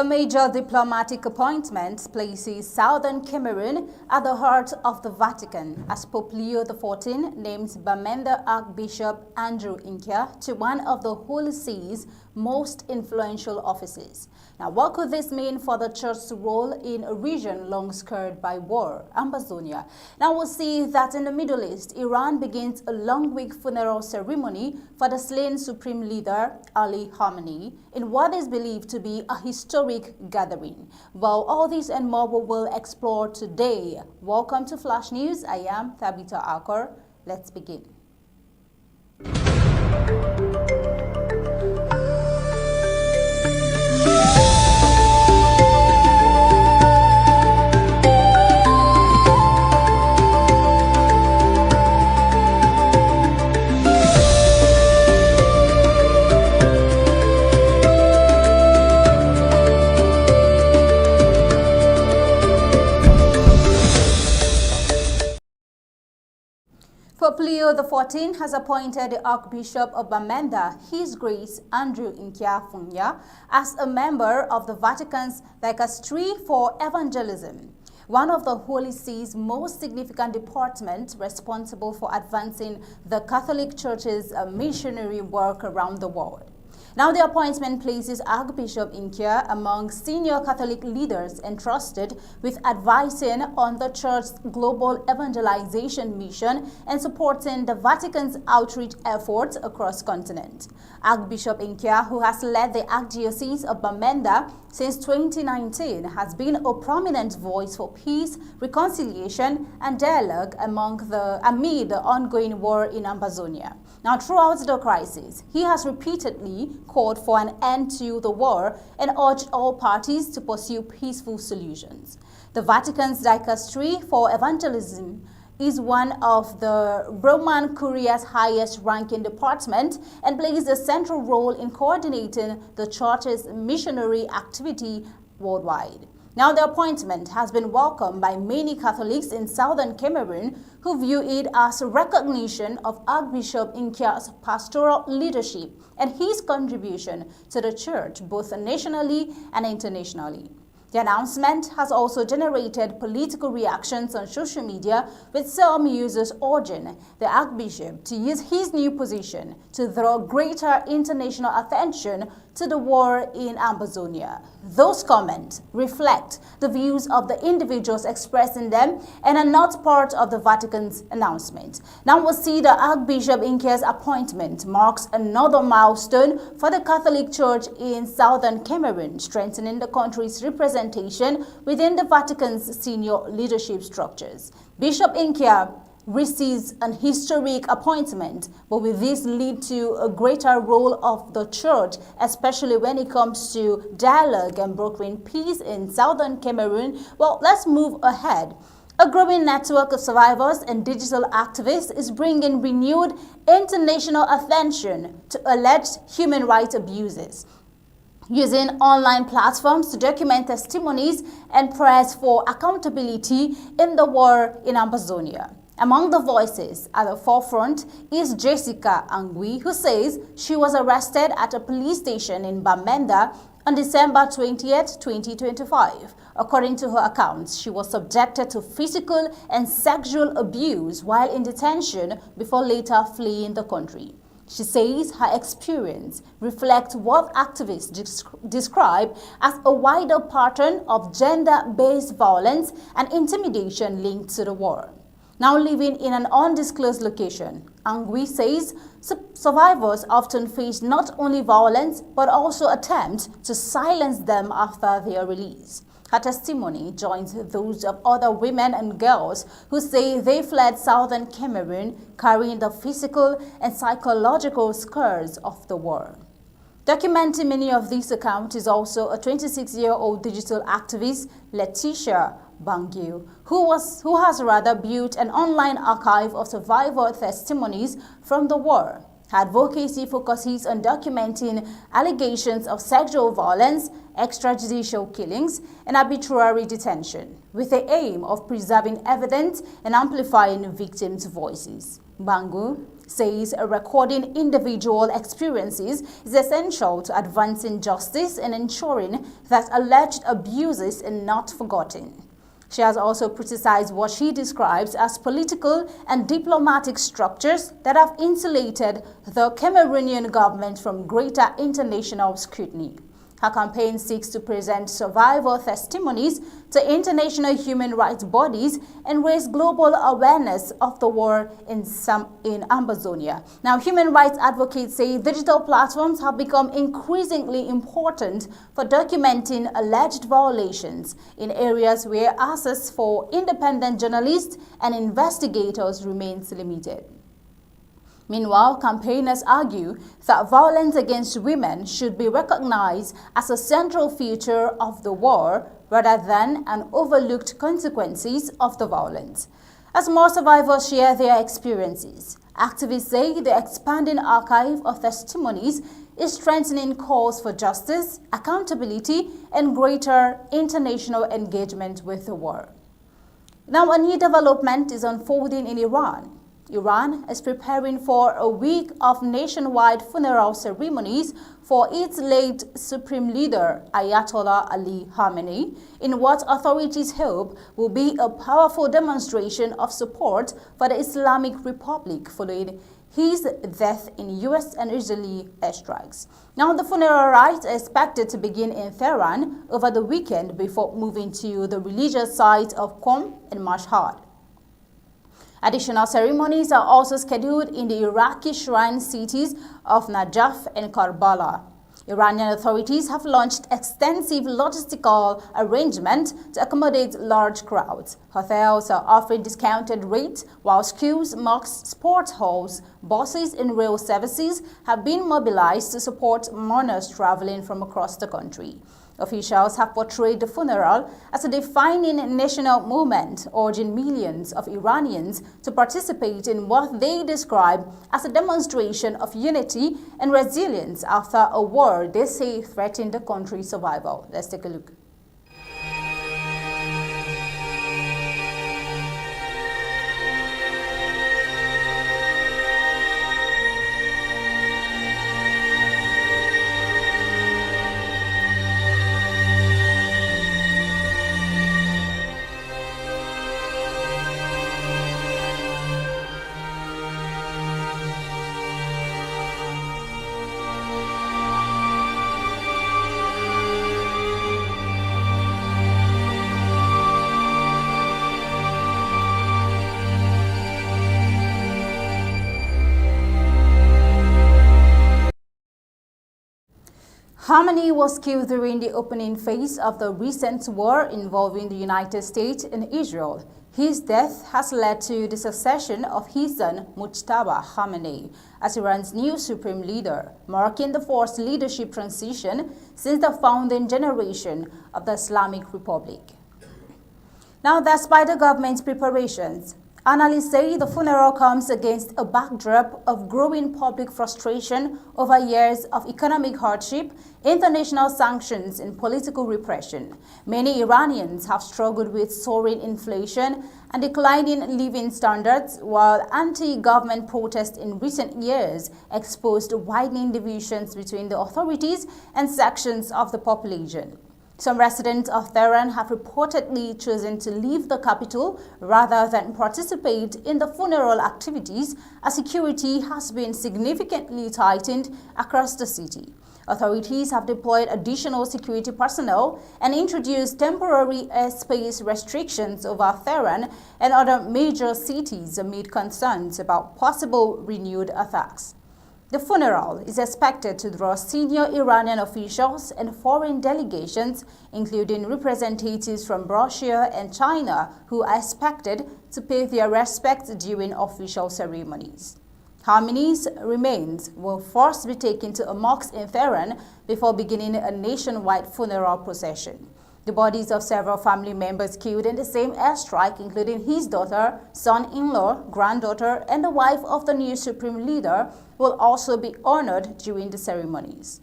A major diplomatic appointment places southern Cameroun at the heart of the Vatican as Pope Leo XIV names Bamenda Archbishop Andrew Nkea to one of the Holy See's most influential offices. Now, what could this mean for the Church's role in a region long scarred by war, Amazonia? Now, we'll see that in the Middle East, Iran begins a long-week funeral ceremony for the slain supreme leader, Ali Khamenei, in what is believed to be a historic gathering. Well, all this and more we will explore today. Welcome to Flash News. I am Tabitha Akor. Let's begin. Pope Leo XIV has appointed the Archbishop of Bamenda, His Grace Andrew Nkea, as a member of the Vatican's Dicastery for Evangelism, one of the Holy See's most significant departments responsible for advancing the Catholic Church's missionary work around the world. Now, the appointment places Archbishop Nkea among senior Catholic leaders entrusted with advising on the Church's global evangelization mission and supporting the Vatican's outreach efforts across continent. Archbishop Nkea, who has led the Archdiocese of Bamenda since 2019, has been a prominent voice for peace, reconciliation, and dialogue amid the ongoing war in Amazonia. Now, throughout the crisis, he has repeatedly called for an end to the war and urged all parties to pursue peaceful solutions. The Vatican's Dicastery for Evangelism is one of the Roman Curia's highest-ranking department and plays a central role in coordinating the Church's missionary activity worldwide. Now, the appointment has been welcomed by many Catholics in southern Cameroun who view it as a recognition of Archbishop Nkea's pastoral leadership and his contribution to the Church both nationally and internationally. The announcement has also generated political reactions on social media, with some users urging the Archbishop to use his new position to draw greater international attention to the war in Amazonia. Those comments reflect the views of the individuals expressing them and are not part of the Vatican's announcement. Now we'll see the Archbishop Nkea's appointment marks another milestone for the Catholic Church in southern Cameroun, strengthening the country's representation within the Vatican's senior leadership structures. Bishop Nkea receives an historic appointment, but will this lead to a greater role of the Church, especially when it comes to dialogue and brokering peace in southern Cameroun? Well, let's move ahead. A growing network of survivors and digital activists is bringing renewed international attention to alleged human rights abuses, using online platforms to document testimonies and press for accountability in the war in Amazonia. Among the voices at the forefront is Jessica Angui, who says she was arrested at a police station in Bamenda on December 20th, 2025. According to her accounts, she was subjected to physical and sexual abuse while in detention before later fleeing the country. She says her experience reflects what activists describe as a wider pattern of gender-based violence and intimidation linked to the war. Now living in an undisclosed location, Angui says survivors often face not only violence but also attempts to silence them after their release. Her testimony joins those of other women and girls who say they fled southern Cameroun carrying the physical and psychological scars of the war. Documenting many of these accounts is also a 26-year-old digital activist, Letitia Bangu, who has built an online archive of survivor testimonies from the war. Her advocacy focuses on documenting allegations of sexual violence, extrajudicial killings, and arbitrary detention, with the aim of preserving evidence and amplifying victims' voices. Bangu says recording individual experiences is essential to advancing justice and ensuring that alleged abuses are not forgotten. She has also criticized what she describes as political and diplomatic structures that have insulated the Cameroonian government from greater international scrutiny. Her campaign seeks to present survivor testimonies to international human rights bodies and raise global awareness of the war in Amazonia. Now, human rights advocates say digital platforms have become increasingly important for documenting alleged violations in areas where access for independent journalists and investigators remains limited. Meanwhile, campaigners argue that violence against women should be recognized as a central feature of the war rather than an overlooked consequences of the violence. As more survivors share their experiences, activists say the expanding archive of testimonies is strengthening calls for justice, accountability, and greater international engagement with the war. Now, a new development is unfolding in Iran. Iran is preparing for a week of nationwide funeral ceremonies for its late supreme leader, Ayatollah Ali Khamenei, in what authorities hope will be a powerful demonstration of support for the Islamic Republic following his death in U.S. and Israeli airstrikes. Now, the funeral rites are expected to begin in Tehran over the weekend before moving to the religious sites of Qom and Mashhad. Additional ceremonies are also scheduled in the Iraqi shrine cities of Najaf and Karbala. Iranian authorities have launched extensive logistical arrangements to accommodate large crowds. Hotels are offering discounted rates, while schools, mosques, sports halls, buses, and rail services have been mobilized to support mourners traveling from across the country. Officials have portrayed the funeral as a defining national moment, urging millions of Iranians to participate in what they describe as a demonstration of unity and resilience after a war they say threatened the country's survival. Let's take a look. Khamenei was killed during the opening phase of the recent war involving the United States and Israel. His death has led to the succession of his son, Mujtaba Khamenei, as Iran's new supreme leader, marking the forced leadership transition since the founding generation of the Islamic Republic. Now, despite the government's preparations, analysts say the funeral comes against a backdrop of growing public frustration over years of economic hardship, international sanctions, and political repression. Many Iranians have struggled with soaring inflation and declining living standards, while anti-government protests in recent years exposed widening divisions between the authorities and sections of the population. Some residents of Tehran have reportedly chosen to leave the capital rather than participate in the funeral activities, as security has been significantly tightened across the city. Authorities have deployed additional security personnel and introduced temporary airspace restrictions over Tehran and other major cities amid concerns about possible renewed attacks. The funeral is expected to draw senior Iranian officials and foreign delegations, including representatives from Russia and China, who are expected to pay their respects during official ceremonies. Khamenei's remains will first be taken to a mosque in Tehran before beginning a nationwide funeral procession. The bodies of several family members killed in the same airstrike, including his daughter, son-in-law, granddaughter, and the wife of the new supreme leader, will also be honored during the ceremonies.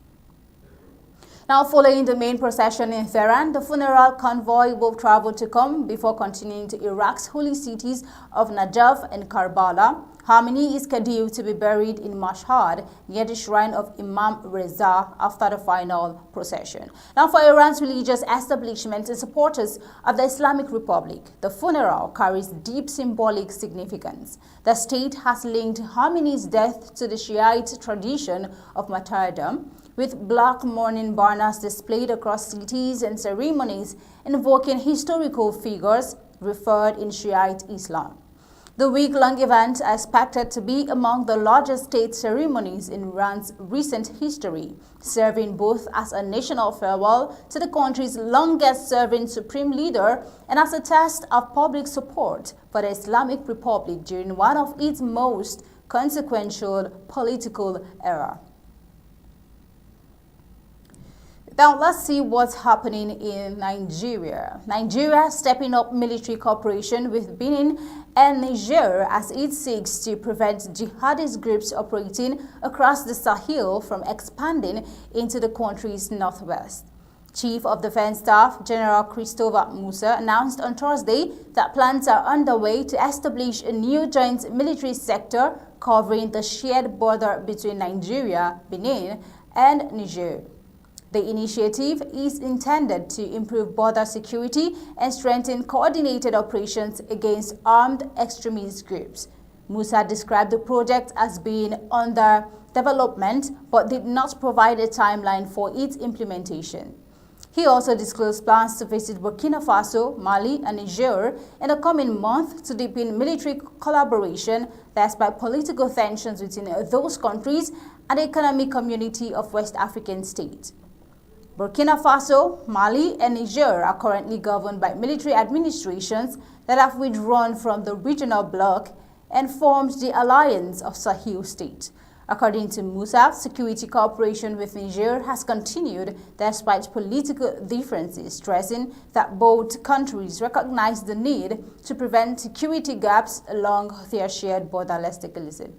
Now, following the main procession in Tehran, the funeral convoy will travel to Qom before continuing to Iraq's holy cities of Najaf and Karbala. Khamenei is scheduled to be buried in Mashhad near the shrine of Imam Reza after the final procession. Now, for Iran's religious establishment and supporters of the Islamic Republic, the funeral carries deep symbolic significance. The state has linked Khamenei's death to the Shiite tradition of martyrdom, with black mourning banners displayed across cities and ceremonies invoking historical figures revered in Shiite Islam. The week-long event is expected to be among the largest state ceremonies in Iran's recent history, serving both as a national farewell to the country's longest-serving supreme leader and as a test of public support for the Islamic Republic during one of its most consequential political era. Now, let's see what's happening in Nigeria. Nigeria stepping up military cooperation with Benin and Niger as it seeks to prevent jihadist groups operating across the Sahel from expanding into the country's northwest. Chief of Defense Staff General Christopher Musa announced on Thursday that plans are underway to establish a new joint military sector covering the shared border between Nigeria, Benin, and Niger. The initiative is intended to improve border security and strengthen coordinated operations against armed extremist groups. Musa described the project as being under development but did not provide a timeline for its implementation. He also disclosed plans to visit Burkina Faso, Mali, and Niger in the coming month to deepen military collaboration despite political tensions between those countries and the economic community of West African states. Burkina Faso, Mali, and Niger are currently governed by military administrations that have withdrawn from the regional bloc and formed the Alliance of Sahel States. According to Musa, security cooperation with Niger has continued despite political differences, stressing that both countries recognize the need to prevent security gaps along their shared border. Let's take a listen.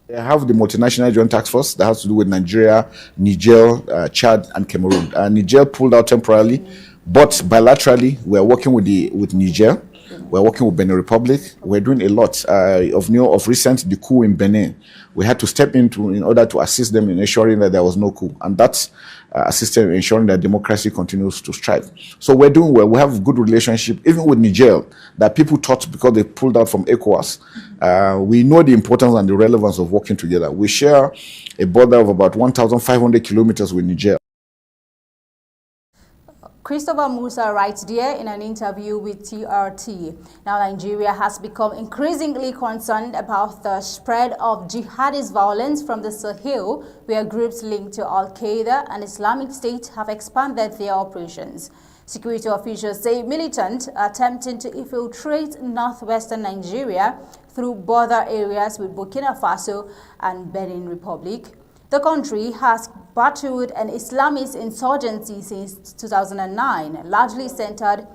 They have the multinational joint task force that has to do with Nigeria, Niger, Chad, and Cameroon. Niger pulled out temporarily, but bilaterally, we are working with Niger. We're working with Benin Republic. We're doing a lot of recent the coup in Benin. We had to step in order to assist them in ensuring that there was no coup, and that's assisted in ensuring that democracy continues to strive. So we're doing well. We have good relationship even with Niger that people thought because they pulled out from ECOWAS. We know the importance and the relevance of working together. We share a border of about 1,500 kilometers with Niger. Christopher Musa writes there in an interview with TRT. Now, Nigeria has become increasingly concerned about the spread of jihadist violence from the Sahel, where groups linked to Al-Qaeda and Islamic State have expanded their operations. Security officials say militants are attempting to infiltrate northwestern Nigeria through border areas with Burkina Faso and Benin Republic. The country has battled an Islamist insurgency since 2009, largely centered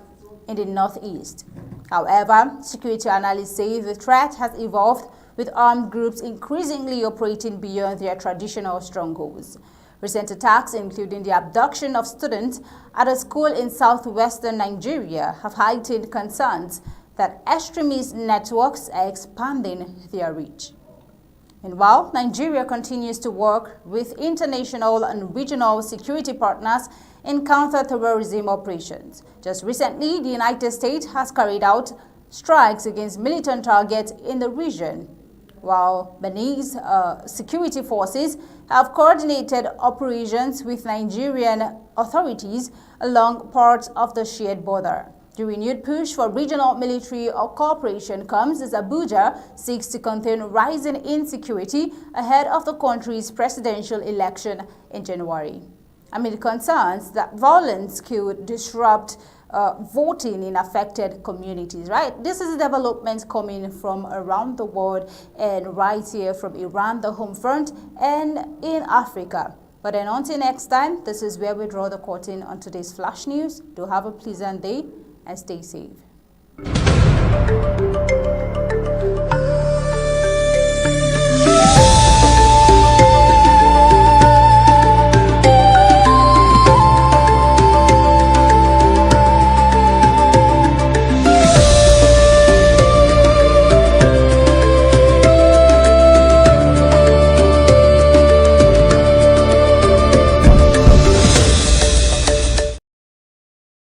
in the northeast. However, security analysts say the threat has evolved, with armed groups increasingly operating beyond their traditional strongholds. Recent attacks, including the abduction of students at a school in southwestern Nigeria, have heightened concerns that extremist networks are expanding their reach. Meanwhile, Nigeria continues to work with international and regional security partners in counter-terrorism operations. Just recently, the United States has carried out strikes against militant targets in the region, while Benin's security forces have coordinated operations with Nigerian authorities along parts of the shared border. The renewed push for regional military cooperation comes as Abuja seeks to contain rising insecurity ahead of the country's presidential election in January. Amid concerns that violence could disrupt voting in affected communities, right? This is a development coming from around the world and right here from Iran, the home front, and in Africa. But then until next time, this is where we draw the curtain on today's Flash News. Do have a pleasant day and stay safe.